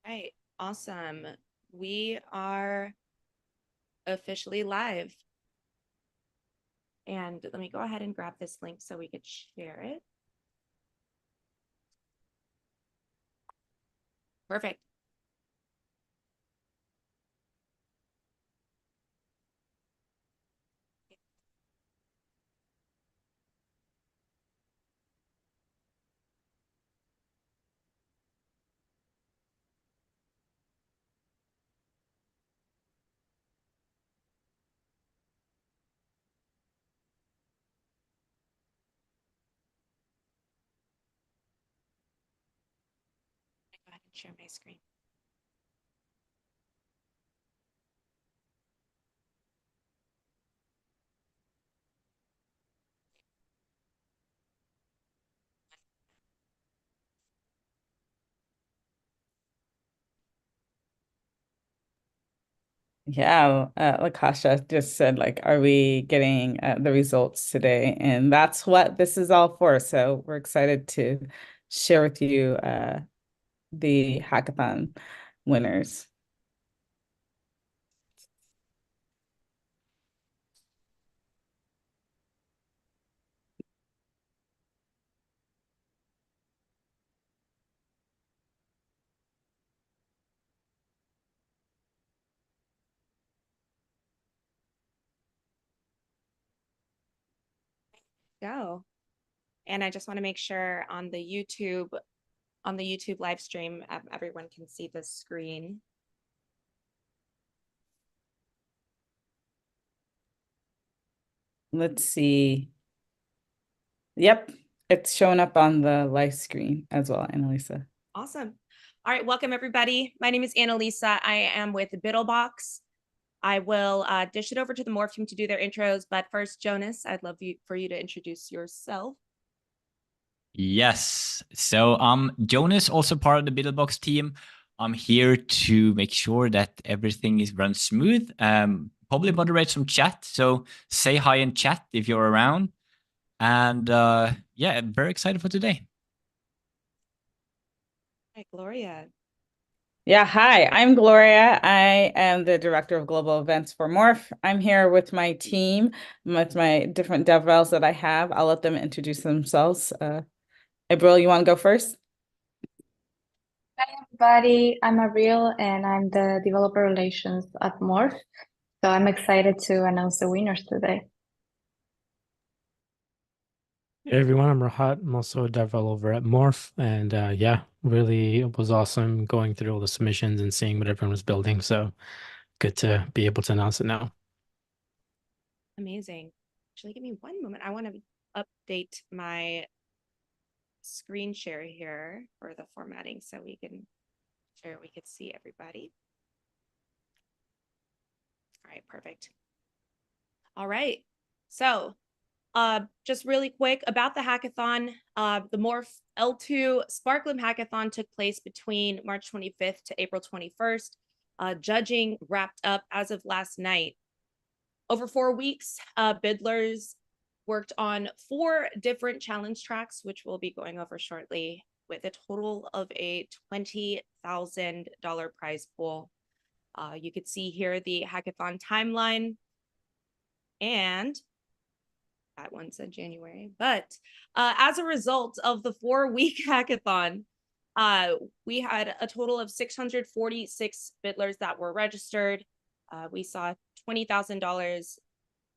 Right. Awesome. We are officially live. And let me go ahead and grab this link so we could share it. Perfect. Go ahead and share my screen. Yeah, Lakasha just said, like, are we getting the results today? And that's what this is all for. So we're excited to share with you the hackathon winners. Go. And I just want to make sure on the YouTube live stream, everyone can see the screen. Let's see. Yep, it's showing up on the live screen as well, Annalisa. Awesome. All right, welcome everybody. My name is Annalisa. I am with Biddlebox. I will dish it over to the Morph team to do their intros, but first, Jonas, I'd love for you to introduce yourself. Yes. So Jonas, also part of the Biddlebox team. I'm here to make sure that everything is run smooth. Probably moderate some chat. So say hi in chat if you're around. And yeah, very excited for today. Hi, Gloria. Yeah, hi, I'm Gloria. I am the Director of Global Events for Morph. I'm here with my team, with my different dev roles that I have. I'll let them introduce themselves. April, you want to go first? Hi everybody, I'm Ariel and I'm the developer relations at Morph. So I'm excited to announce the winners today. Hey everyone, I'm Rahat. I'm also a developer at Morph, and yeah, really it was awesome going through all the submissions and seeing what everyone was building. So good to be able to announce it now. Amazing. Actually, give me one moment. I want to update my screen share here for the formatting so we can share, we could see everybody. All right, perfect. All right. So just really quick about the hackathon. The Morph L2 Sparkloom hackathon took place between March 25th to April 21st. Judging wrapped up as of last night. Over 4 weeks, bidlers worked on 4 different challenge tracks, which we'll be going over shortly, with a total of a $20,000 prize pool. You could see here the hackathon timeline, and that one said January. But as a result of the 4-week hackathon, we had a total of 646 bidlers that were registered. We saw $20,000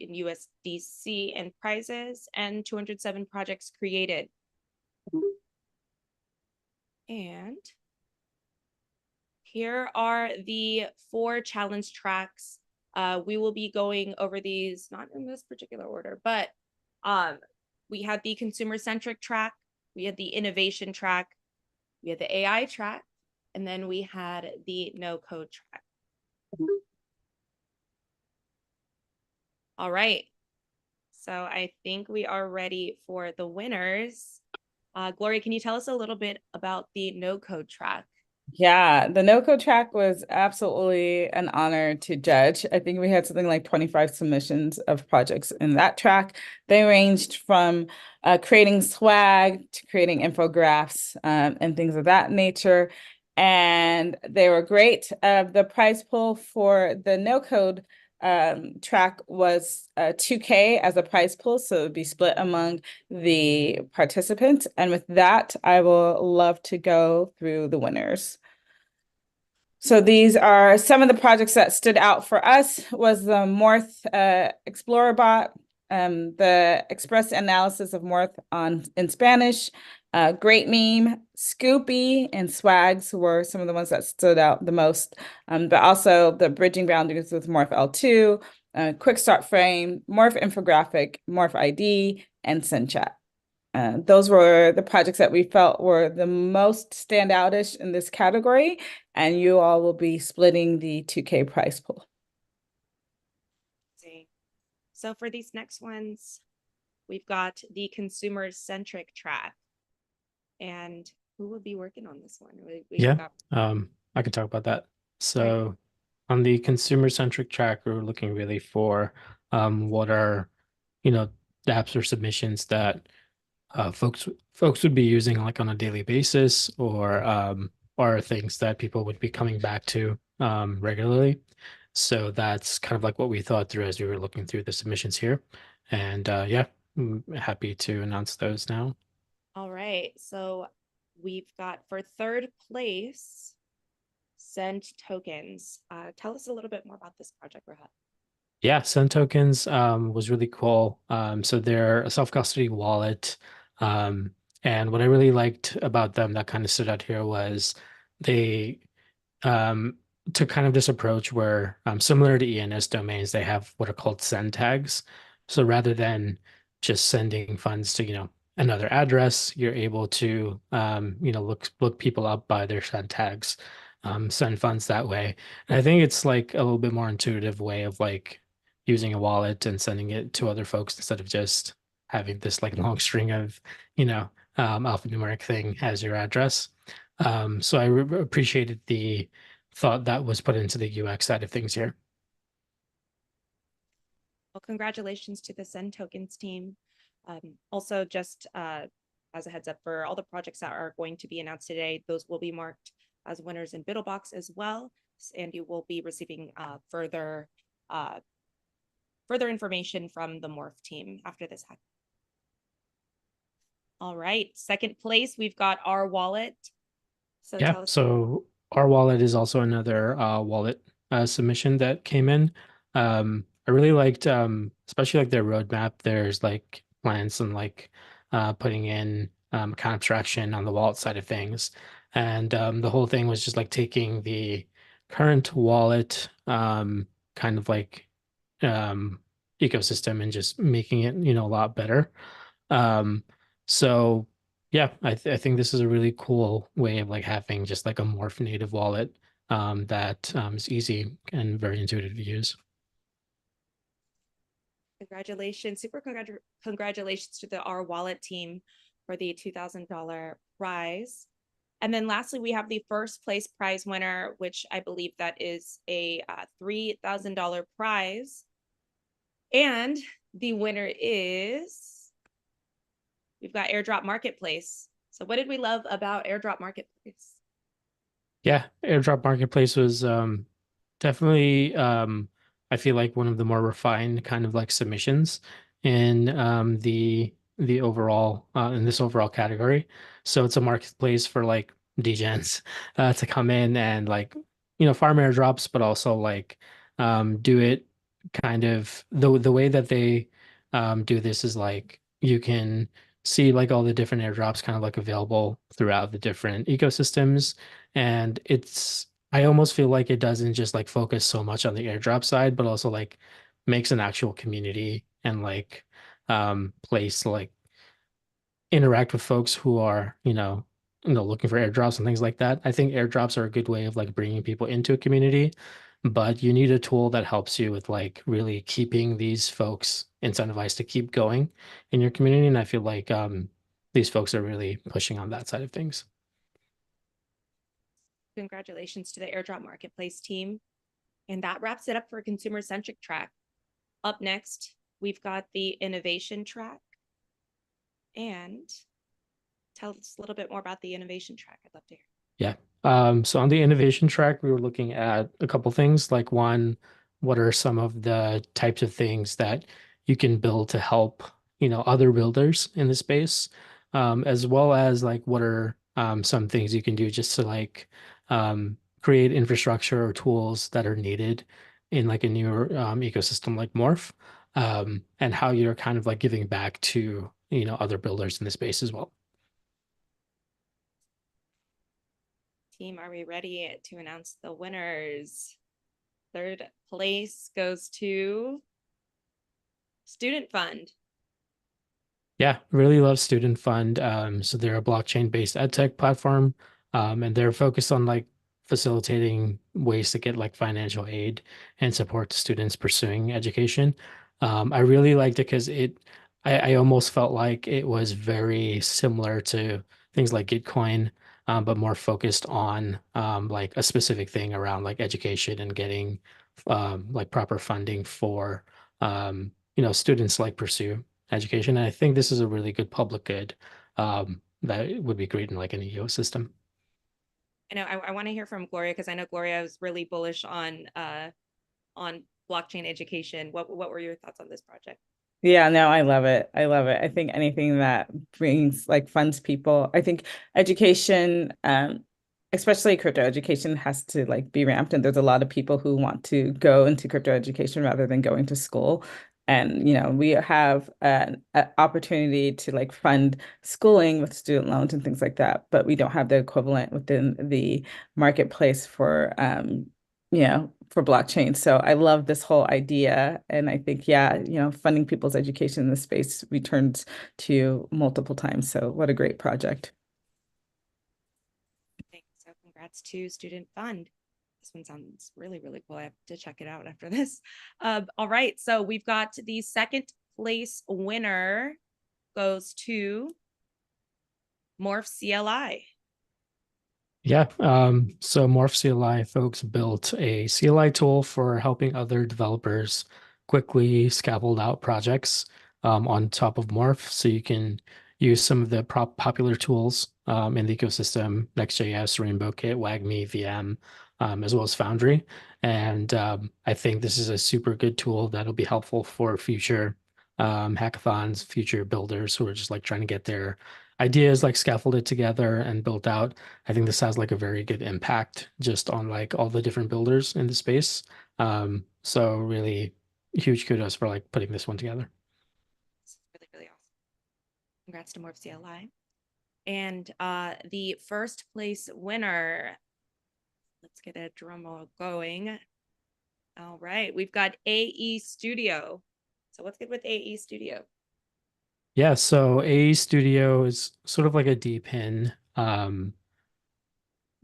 in USDC and prizes and 207 projects created. And here are the 4 challenge tracks. We will be going over these, not in this particular order, but we had the consumer-centric track, we had the innovation track, we had the AI track, and then we had the no-code track. All right. So I think we are ready for the winners. Gloria, can you tell us a little bit about the no-code track? Yeah, the NoCode Track was absolutely an honor to judge. I think we had something like 25 submissions of projects in that track. They ranged from creating swag to creating infographics and things of that nature. and they were great. The prize pool for the NoCode track was 2K as a prize pool, so it would be split among the participants. And with that, I will love to go through the winners. So these are some of the projects that stood out for us. Was the Morph Explorer bot, the express analysis of Morph in Spanish, Great Meme, Scoopy, and Swags were some of the ones that stood out the most. But also the Bridging Boundaries with Morph L2, Quick Start Frame, Morph Infographic, Morph ID, and SendChat. Those were the projects that we felt were the most standoutish in this category, and you all will be splitting the 2K prize pool. So for these next ones, we've got the ConsumerCentric Track. And who will be working on this one? I can talk about that. So on the consumer-centric track, we're looking really for what are, the apps or submissions that folks would be using like on a daily basis, or things that people would be coming back to regularly. So that's kind of like what we thought through as we were looking through the submissions here. And I'm happy to announce those now. All right. So we've got for third place, Send Tokens. Tell us a little bit more about this project, Rahat. Yeah, Send Tokens was really cool. So they're a self-custody wallet. And what I really liked about them that kind of stood out here was they took kind of this approach where similar to ENS domains, they have what are called send tags. So rather than just sending funds to, another address, you're able to, look people up by their send tags, send funds that way. And I think it's like a little bit more intuitive way of like using a wallet and sending it to other folks instead of just having this like long string of, alphanumeric thing as your address. So I appreciated the thought that was put into the UX side of things here. Well, congratulations to the Send Tokens team. Also, just as a heads up for all the projects that are going to be announced today, those will be marked as winners in BiddleBox as well, and you will be receiving further information from the Morph team after this hack. All right, second place, we've got our wallet. So our wallet is also another wallet submission that came in. I really liked, especially like their roadmap. There's like plans and like putting in kind of abstraction on the wallet side of things. And the whole thing was just like taking the current wallet kind of like ecosystem and just making it, a lot better. So yeah, I think this is a really cool way of like having just like a Morph native wallet that is easy and very intuitive to use. Congratulations, congratulations to the R Wallet team for the $2,000 prize. And then lastly, we have the first place prize winner, which I believe that is a $3,000 prize. And the winner is, we've got Airdrop Marketplace. So what did we love about Airdrop Marketplace? Yeah, Airdrop Marketplace was definitely, I feel like one of the more refined kind of like submissions in the overall in this overall category. So it's a marketplace for like degens to come in and like farm airdrops, but also like do it kind of the way that they do this is like you can see like all the different airdrops kind of like available throughout the different ecosystems, and I almost feel like it doesn't just like focus so much on the airdrop side, but also like makes an actual community and like place to like interact with folks who are, looking for airdrops and things like that. I think airdrops are a good way of like bringing people into a community, but you need a tool that helps you with like really keeping these folks incentivized to keep going in your community. And I feel like these folks are really pushing on that side of things. Congratulations to the Airdrop Marketplace team. And that wraps it up for ConsumerCentric Track. Up next, we've got the Innovation Track. And tell us a little bit more about the Innovation Track. I'd love to hear. Yeah. So on the innovation track, we were looking at a couple things. Like one, what are some of the types of things that you can build to help, other builders in the space, as well as like what are some things you can do just to like create infrastructure or tools that are needed in like a newer ecosystem like Morph, and how you're kind of like giving back to, other builders in the space as well. Team, are we ready to announce the winners? Third place goes to Student Fund. Yeah, really love Student Fund. So they're a blockchain-based edtech platform, and they're focused on like facilitating ways to get like financial aid and support to students pursuing education. I really liked it because I almost felt like it was very similar to things like Gitcoin, but more focused on like a specific thing around like education and getting like proper funding for students like pursue education. And I think this is a really good public good that would be great in like an ecosystem. I know I want to hear from Gloria because I know Gloria was really bullish on blockchain education. What were your thoughts on this project? Yeah, no, I love it. I love it. I think anything that brings like funds people. I think education, especially crypto education, has to like be ramped. And there's a lot of people who want to go into crypto education rather than going to school. And we have an opportunity to like fund schooling with student loans and things like that, but we don't have the equivalent within the marketplace for blockchain. So I love this whole idea. And I think, yeah, funding people's education in this space returns to multiple times. So what a great project. Thanks. So congrats to Student Fund. This one sounds really, really cool. I have to check it out after this. All right. So we've got the second place winner goes to Morph CLI. Yeah. So Morph CLI folks built a CLI tool for helping other developers quickly scaffold out projects on top of Morph. So you can use some of the popular tools in the ecosystem, Next.js, RainbowKit, WagMe, VM, as well as Foundry. And I think this is a super good tool that'll be helpful for future hackathons, future builders who are just like trying to get their ideas like scaffolded together and built out. I think this has like a very good impact just on like all the different builders in the space. So really huge kudos for like putting this one together. It's really, really awesome. Congrats to Morph CLI. And the first place winner, let's get a drum roll going. All right, we've got AE Studio. So what's good with AE Studio? Yeah, so AE Studio is sort of like a DePIN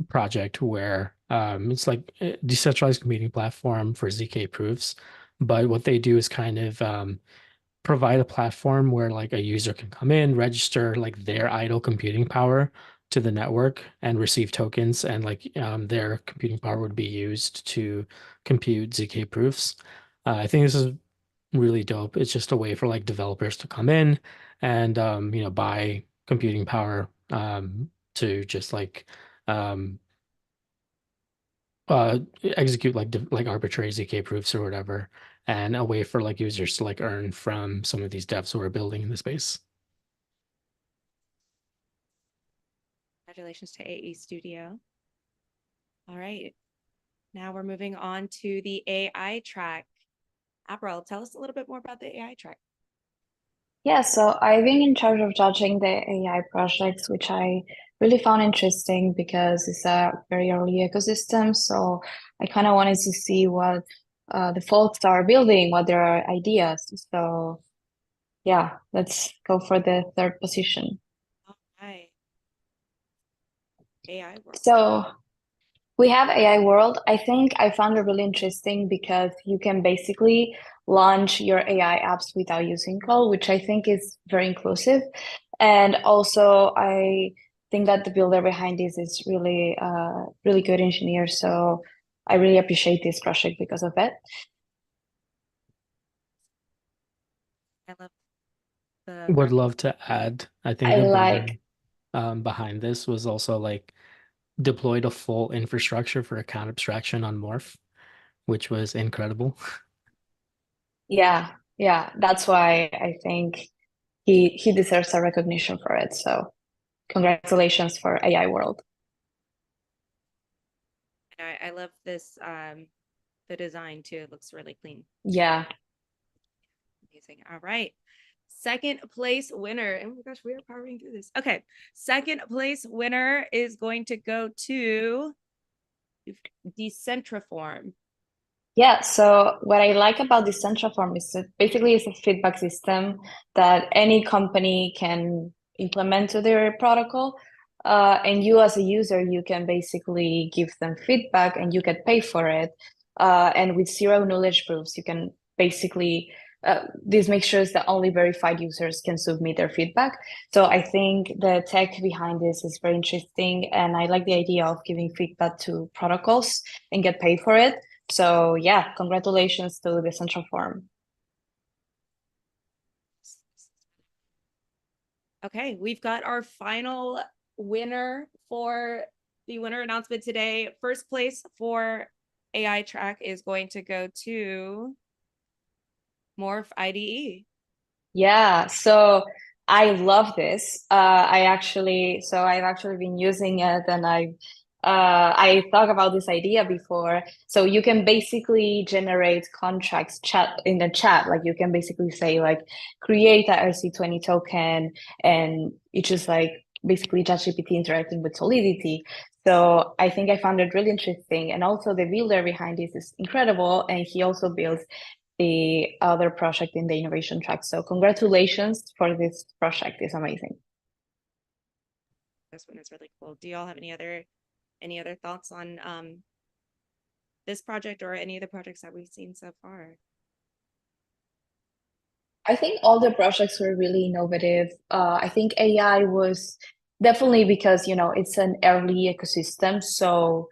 project where it's like a decentralized computing platform for ZK proofs. But what they do is kind of provide a platform where like a user can come in, register like their idle computing power to the network and receive tokens, and like their computing power would be used to compute ZK proofs. I think this is really dope. It's just a way for like developers to come in and buy computing power to just like um execute like arbitrary ZK proofs or whatever, and a way for like users to like earn from some of these devs who are building in the space. Congratulations to AE Studio. All right, now we're moving on to the AI track. April, tell us a little bit more about the AI track. Yeah, so I've been in charge of judging the AI projects, which I really found interesting because it's a very early ecosystem. So I kind of wanted to see what the folks are building, what their ideas. So yeah, let's go for the third position. All right. AI world. So we have AI World. I think I found it really interesting because you can basically launch your AI apps without using code, which I think is very inclusive. And also, I think that the builder behind this is really, really good engineer. So I really appreciate this project because of it. I love the Would love to add, I think I the like, builder behind this was also like deployed a full infrastructure for account abstraction on Morph, which was incredible. Yeah, yeah, that's why I think he deserves a recognition for it. So congratulations for AI World. I love this the design too. It looks really clean. Yeah. Amazing. All right. Second place winner. Oh my gosh, we are powering through this. Okay. Second place winner is going to go to Decentraform. Yeah, so what I like about this central form is that basically it's a feedback system that any company can implement to their protocol. And you as a user, you can basically give them feedback and you get paid for it. And with zero knowledge proofs, you can basically, this makes sure that only verified users can submit their feedback. So I think the tech behind this is very interesting. And I like the idea of giving feedback to protocols and get paid for it. So yeah, congratulations to the Central Forum. Okay, we've got our final winner for the winner announcement today. First place for AI track is going to go to Morph IDE. Yeah, so I love this. I've actually been using it, and I thought about this idea before. So you can basically generate contracts chat in the chat. Like you can basically say like create a RC20 token, and it's just like basically ChatGPT interacting with Solidity. So I think I found it really interesting, and also the builder behind this is incredible, and he also builds the other project in the innovation track. So congratulations for this project. It's amazing. This one is really cool. Do y'all have any other thoughts on this project or any of the projects that we've seen so far? I think all the projects were really innovative. I think AI was definitely because, it's an early ecosystem. So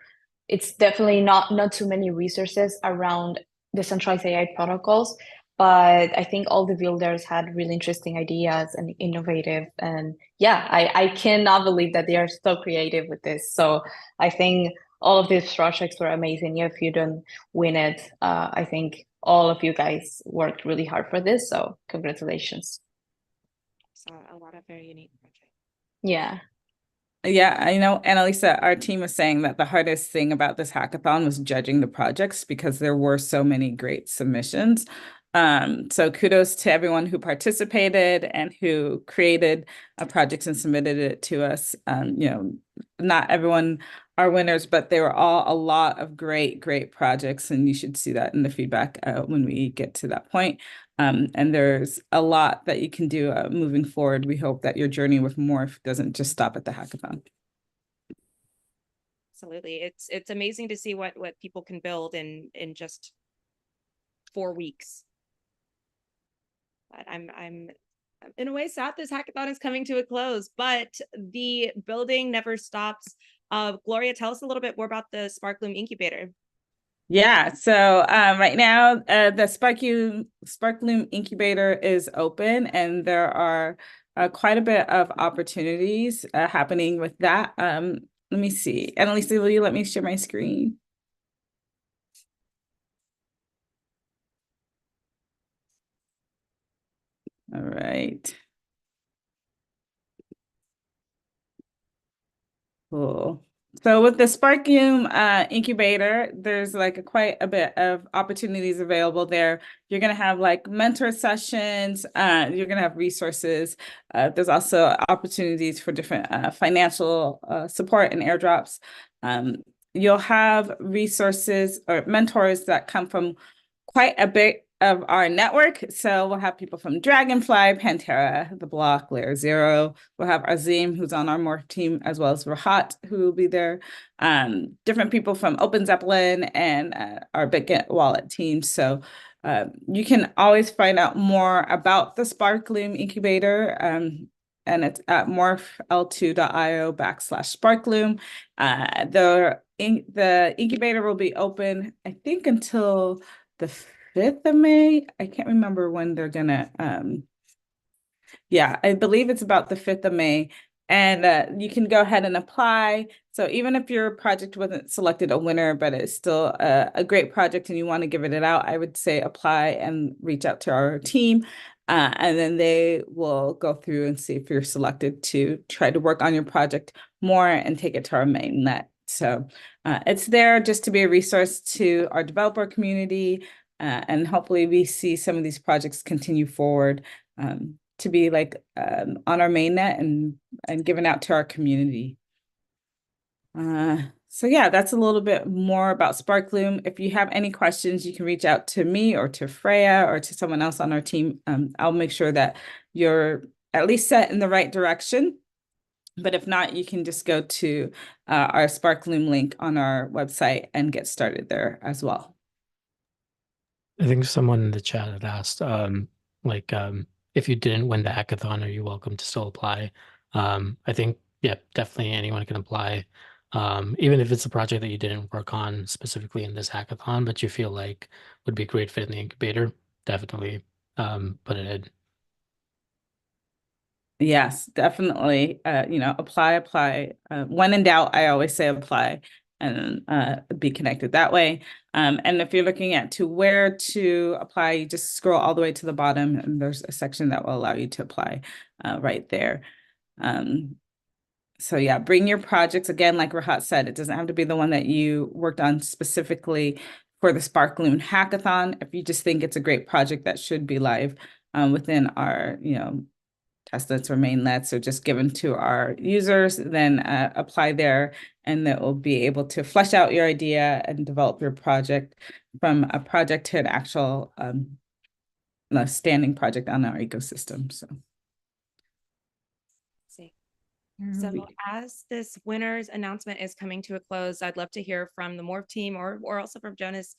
it's definitely not too many resources around decentralized AI protocols. But I think all the builders had really interesting ideas and innovative. And yeah, I cannot believe that they are so creative with this. So I think all of these projects were amazing. If you don't win it, I think all of you guys worked really hard for this. So congratulations. So a lot of very unique projects. Yeah. Yeah, I know, Annalisa, our team was saying that the hardest thing about this hackathon was judging the projects because there were so many great submissions. So kudos to everyone who participated and who created projects and submitted it to us. Not everyone are winners, but they were all a lot of great projects, and you should see that in the feedback when we get to that point. And there's a lot that you can do moving forward. We hope that your journey with Morph doesn't just stop at the hackathon. Absolutely. It's amazing to see what people can build in just 4 weeks. But I'm in a way sad this hackathon is coming to a close, but the building never stops. Gloria, tell us a little bit more about the Sparkloom incubator. Yeah, so right now the Sparkloom incubator is open, and there are quite a bit of opportunities happening with that. Let me see. Annalisa, will you let me share my screen? All right. Cool. So with the Sparkloom incubator, there's like quite a bit of opportunities available there. You're going to have like mentor sessions. You're going to have resources. There's also opportunities for different financial support and airdrops. You'll have resources or mentors that come from quite a bit of our network. So we'll have people from Dragonfly, Pantera, The Block, Layer Zero. We'll have Azim, who's on our Morph team, as well as Rahat, who will be there. Different people from Open Zeppelin and our Bitget wallet team. So you can always find out more about the Sparkloom incubator. And it's at morphL2.io/Sparkloom. The incubator will be open, I think, until the 5th of May. I can't remember when they're gonna, yeah, I believe it's about the 5th of May. And you can go ahead and apply. So even if your project wasn't selected a winner, but it's still a great project and you want to give it out, I would say apply and reach out to our team. And then they will go through and see if you're selected to try to work on your project more and take it to our mainnet. So it's there just to be a resource to our developer community. And hopefully we see some of these projects continue forward to be like on our mainnet and given out to our community. So yeah, that's a little bit more about Sparkloom. If you have any questions, you can reach out to me or to Freya or to someone else on our team. I'll make sure that you're at least set in the right direction. But if not, you can just go to our Sparkloom link on our website and get started there as well. I think someone in the chat had asked, if you didn't win the hackathon, are you welcome to still apply? I think, yeah, definitely anyone can apply. Even if it's a project that you didn't work on specifically in this hackathon, but you feel like would be a great fit in the incubator, definitely put it in. Yes, definitely. Apply. When in doubt, I always say apply and be connected that way. And if you're looking at where to apply, you just scroll all the way to the bottom and there's a section that will allow you to apply right there. So yeah, bring your projects. Again, like Rahat said, it doesn't have to be the one that you worked on specifically for the Sparkloom Hackathon. If you just think it's a great project that should be live within our, testnets or mainnets or just given to our users, then apply there and that will be able to flesh out your idea and develop your project from a project to an actual standing project on our ecosystem. So. So as this winner's announcement is coming to a close, I'd love to hear from the Morph team or also from Jonas.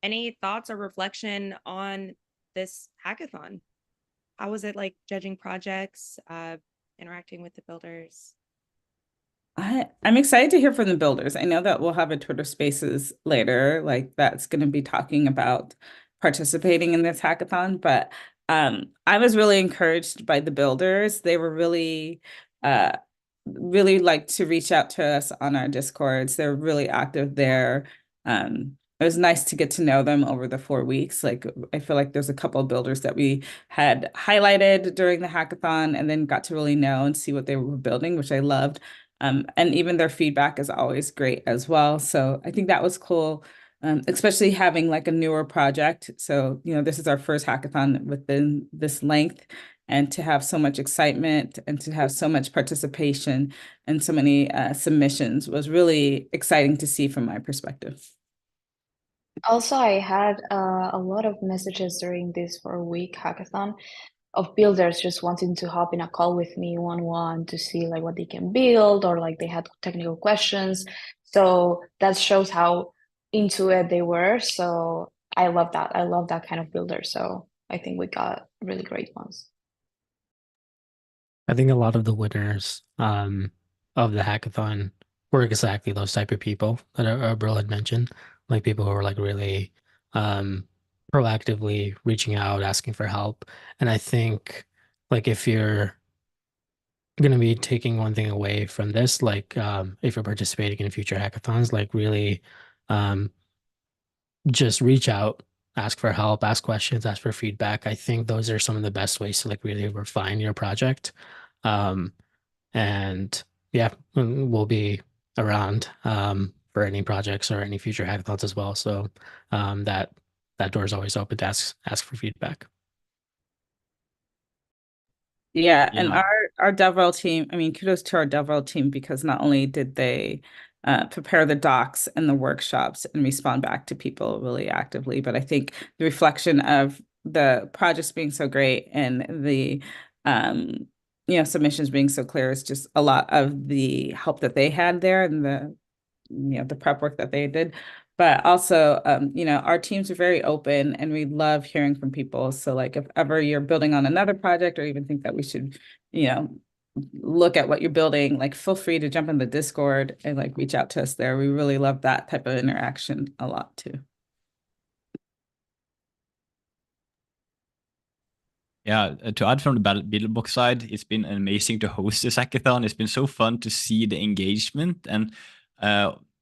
Any thoughts or reflection on this hackathon? How was it like judging projects, interacting with the builders? I'm excited to hear from the builders. I know that we'll have a Twitter Spaces later, like that's going to be talking about participating in this hackathon. But I was really encouraged by the builders. They were really like to reach out to us on our Discords. They're really active there. It was nice to get to know them over the 4 weeks. Like I feel like there's a couple of builders that we had highlighted during the hackathon and then got to really know and see what they were building, which I loved. And even their feedback is always great as well. So I think that was cool, especially having like a newer project. So, this is our first hackathon within this length, and to have so much excitement and to have so much participation and so many submissions was really exciting to see from my perspective. Also, I had a lot of messages during this 4-week hackathon of builders just wanting to hop in a call with me one-on-one to see like what they can build or like they had technical questions. So that shows how into it they were. So I love that. I love that kind of builder. So I think we got really great ones. I think a lot of the winners of the hackathon were exactly those type of people that Abril had mentioned, like people who were like really proactively reaching out, asking for help. And I think like if you're going to be taking one thing away from this, like if you're participating in future hackathons, like really just reach out, ask for help, ask questions, ask for feedback. I think those are some of the best ways to like really refine your project. And yeah, we'll be around for any projects or any future hackathons as well. So that door is always open to ask for feedback. Yeah, and our DevRel team, I mean, kudos to our DevRel team because not only did they prepare the docs and the workshops and respond back to people really actively, but I think the reflection of the projects being so great and the submissions being so clear is just a lot of the help that they had there and the prep work that they did. But also, our teams are very open and we love hearing from people. So like if ever you're building on another project or even think that we should, look at what you're building, like feel free to jump in the Discord and like reach out to us there. We really love that type of interaction a lot too. Yeah, to add from the Beetlebox side, it's been amazing to host this hackathon. It's been so fun to see the engagement, and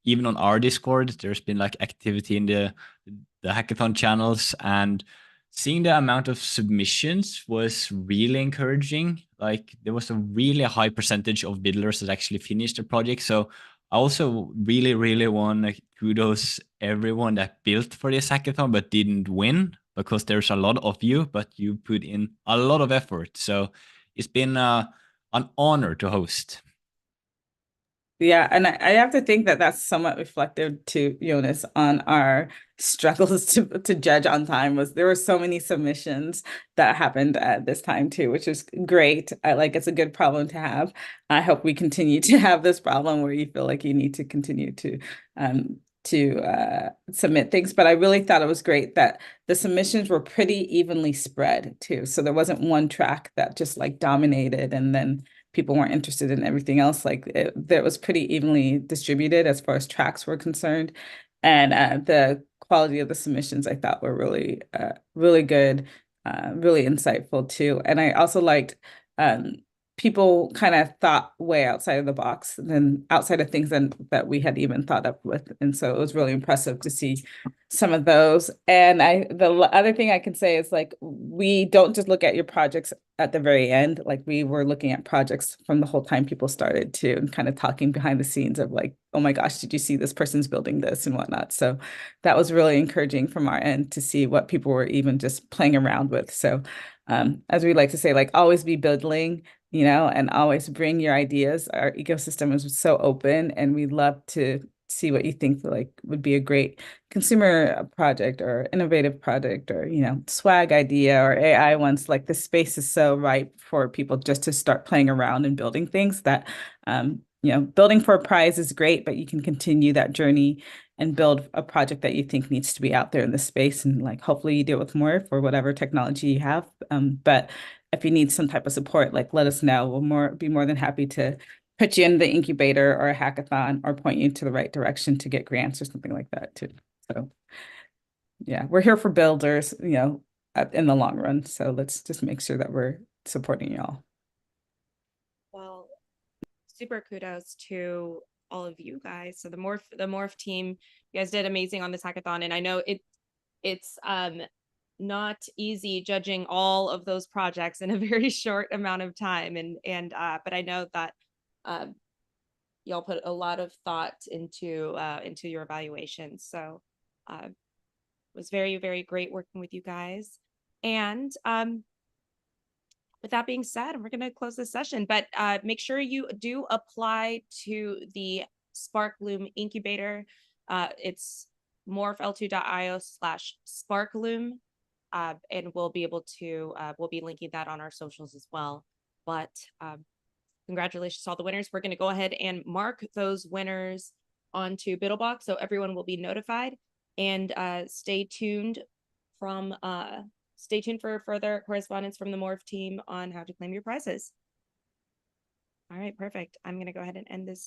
even on our Discord, there's been like activity in the hackathon channels, and seeing the amount of submissions was really encouraging. Like there was a really high percentage of builders that actually finished the project. So I also really, really want to kudos everyone that built for this hackathon but didn't win, because there's a lot of you, but you put in a lot of effort. So it's been an honor to host. Yeah, and I have to think that that's somewhat reflective to Jonas on our struggles to judge on time. Was there were so many submissions that happened at this time too, which is great. I like it's a good problem to have. I hope we continue to have this problem where you feel like you need to continue to submit things. But I really thought it was great that the submissions were pretty evenly spread too. So there wasn't one track that just like dominated and then people weren't interested in everything else. Like that was pretty evenly distributed as far as tracks were concerned. And the quality of the submissions I thought were really, really good, really insightful too. And I also liked people kind of thought way outside of the box than outside of things that we had even thought up with. And so it was really impressive to see some of those. And the other thing I can say is like, we don't just look at your projects at the very end. Like we were looking at projects from the whole time people started to, and kind of talking behind the scenes of like, oh my gosh, did you see this person's building this and whatnot? So that was really encouraging from our end to see what people were even just playing around with. So as we like to say, like always be building, and always bring your ideas. Our ecosystem is so open, and we love to see what you think like would be a great consumer project or innovative project or, swag idea or AI ones. Like the space is so ripe for people just to start playing around and building things that, building for a prize is great, but you can continue that journey and build a project that you think needs to be out there in the space. And like, hopefully you do it with more for whatever technology you have. But if you need some type of support, like let us know. We'll be more than happy to put you in the incubator or a hackathon or point you to the right direction to get grants or something like that too. So yeah, we're here for builders, in the long run. So let's just make sure that we're supporting y'all. Well, super kudos to all of you guys. So the Morph team, you guys did amazing on this hackathon, and I know it's not easy judging all of those projects in a very short amount of time, but I know that y'all put a lot of thought into your evaluations. So it was very, very great working with you guys. And with that being said, we're going to close this session, but make sure you do apply to the Sparkloom incubator. It's morphl2.io/Sparkloom. And we'll be linking that on our socials as well. But congratulations to all the winners. We're going to go ahead and mark those winners onto Biddlebox so everyone will be notified. And stay tuned for further correspondence from the Morph team on how to claim your prizes. All right, perfect. I'm going to go ahead and end this